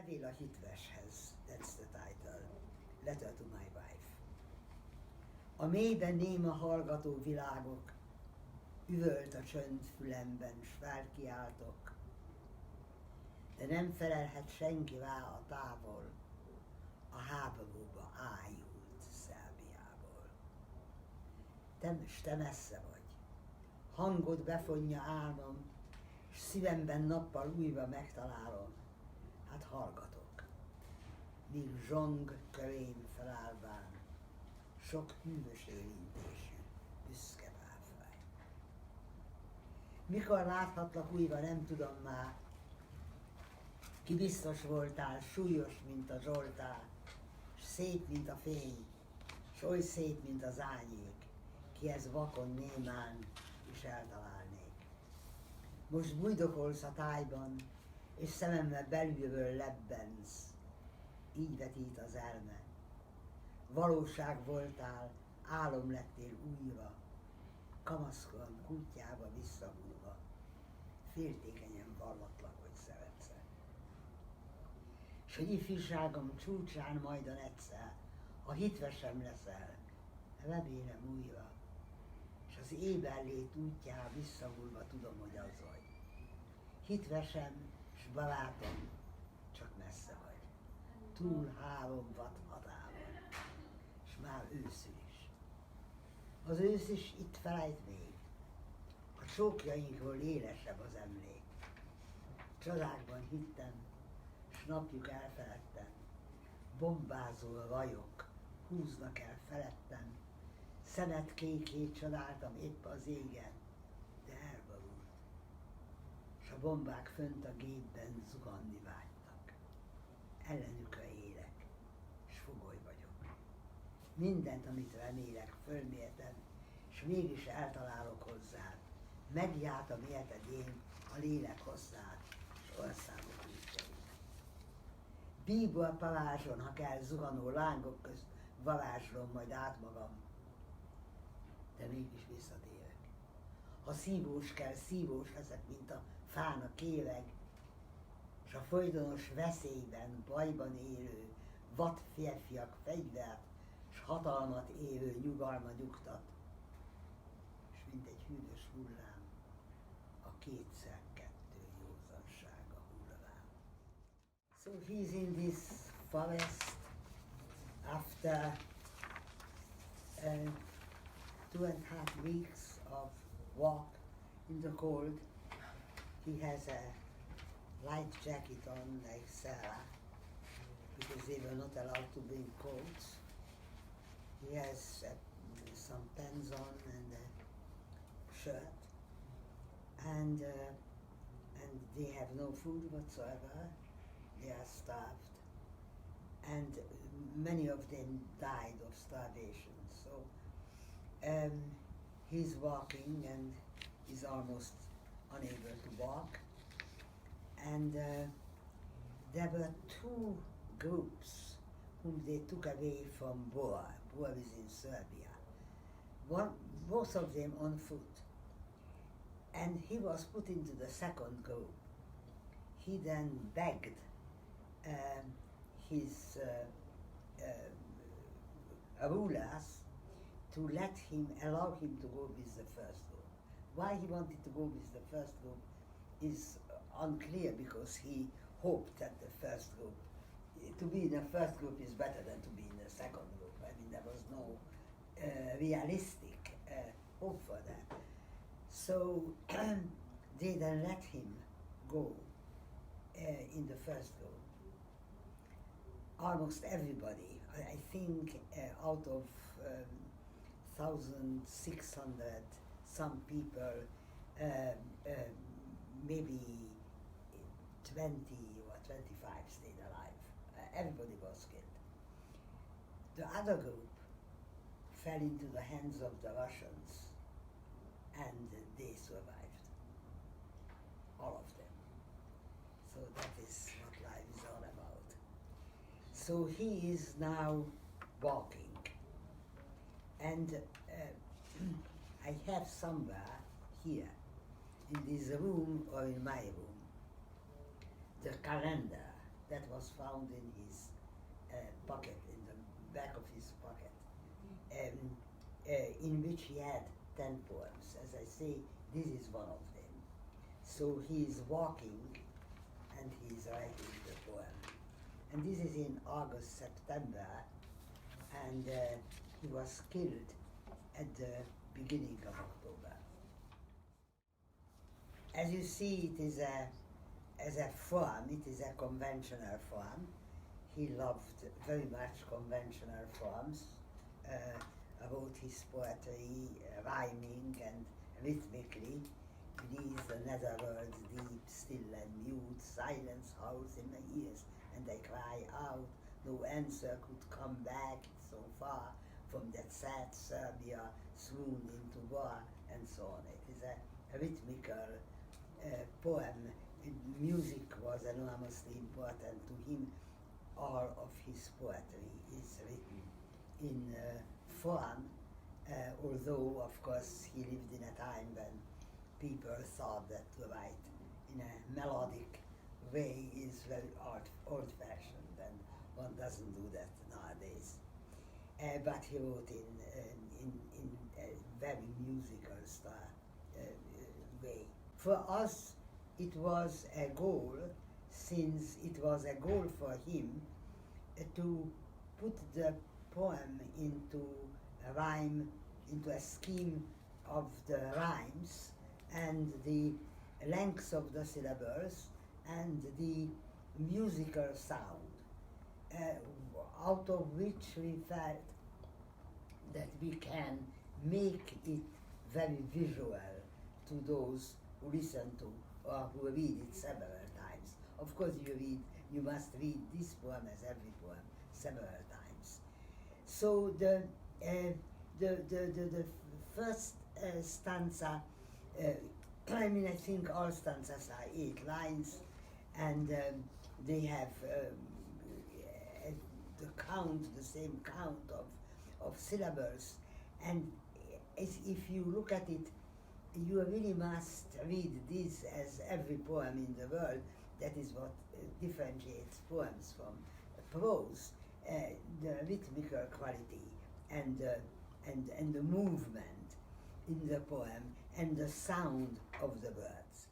Levél a hitveshez, that's the title. Letter to my wife. A mélyben néma hallgató világok, üvölt a csönd fülemben, s felkiáltok, de nem felelhet senki rá a távol, a háborúba ájult Szerbiából. Te messze vagy, hangod befonja álmom, s szívemben nappal újra megtalálom, hát hallgatok, míg zsong körém felállván, sok hűvös érintésű, büszke bárfáj. Mikor láthatlak újra, nem tudom már, ki biztos voltál, súlyos, mint a zsoltár, s szép, mint a fény, s oly szép, mint az árnyék, kihez vakon némán is eltalálnék. Most bujdokolsz a tájban, és szememmel belülről lebbensz, így vetít az elme. Valóság voltál, álom lettél újra, kamaszkorom kutyába visszavulva, féltékenyen vallatlak, hogy szeretsz-e. S hogy ifjúságom csúcsán majdan egyszer, a hitvesem leszel, remélem újra, s az éberlét útján visszavulva tudom, hogy az vagy. Hitvesem s barátom, csak messze vagy. Túl 3 watt határban, és már őszül is. Az ősz is itt felejt még, a csókjainkról élesebb az emlék. Csodákban hittem, s napjuk elfeledtem, bombázó rajok húznak el felettem, szemet kékét csodáltam épp az égen, de elborult, s a bombák fönt a gépben zuhanni vágytak. Ellenükre élek, s fogoly vagyok. Mindent, amit remélek, fölmértem, s mégis eltalálok hozzád. Megjártam érted én a lélek hozzád, s országok útjain. Bíbor parázson, ha kell, zuhanó lángok közt varázslom majd át magam, de mégis visszatérek. Ha szívós kell, szívós leszek, mint a fának kéreg, s a folytonos veszélyben, bajban élő, vad férfiak fegyvert, s hatalmat élő nyugalma nyugtat, és mint egy hűvös hullám, a 2x2 józansága hull rám. So he's in this forest after 2.5 weeks of walk in the cold. He has a light jacket on like Sarah, because they were not allowed to bring coats. He has some pants on and a shirt, and they have no food whatsoever. They are starved, and many of them died of starvation. So he's walking and he's almost unable to walk. And there were 2 groups whom they took away from Bor. Bor is in Serbia. Both of them on foot. And he was put into the second group. He then begged his rulers to allow him to go with the first group. Why he wanted to go with the first group is unclear, because he hoped that the first group, to be in the first group is better than to be in the second group. I mean, there was no realistic hope for that. So they then let him go in the first group. Almost everybody, I think out of 1,600 some people, maybe 20 or 25 stayed alive. Everybody was killed. The other group fell into the hands of the Russians, and they survived. All of them. So that is what life is all about. So he is now walking, and I have somewhere here, in this room or in my room, the calendar that was found in his pocket, in the back of his pocket, in which he had 10 poems. As I say, this is one of them. So he is walking and he is writing the poem. And this is in August, September, and he was killed at the beginning of October. As you see, it is a form, it is a conventional form. He loved very much conventional forms about his poetry, rhyming and rhythmically. These the netherworld deep, still and mute, silence howls in my ears, and I cry out, no answer could come back so far from that sad Serbia swooned into war, and so on. It is a rhythmical poem. Music was enormously important to him. All of his poetry is written in form, although of course he lived in a time when people thought that to write in a melodic way is very old-fashioned, and one doesn't do that nowadays. But he wrote in a very musical style way. For us, it was a goal, since it was a goal for him to put the poem into a rhyme, into a scheme of the rhymes and the lengths of the syllables and the musical sound, out of which we felt that we can make it very visual to those who listen to or who read it several times. Of course you must read this poem as every poem several times. So the first stanza, I mean, I think all stanzas are 8 lines, and they have the same count of syllables, and if you look at it, you really must read this as every poem in the world. That is what differentiates poems from prose, the rhythmical quality and the movement in the poem and the sound of the words.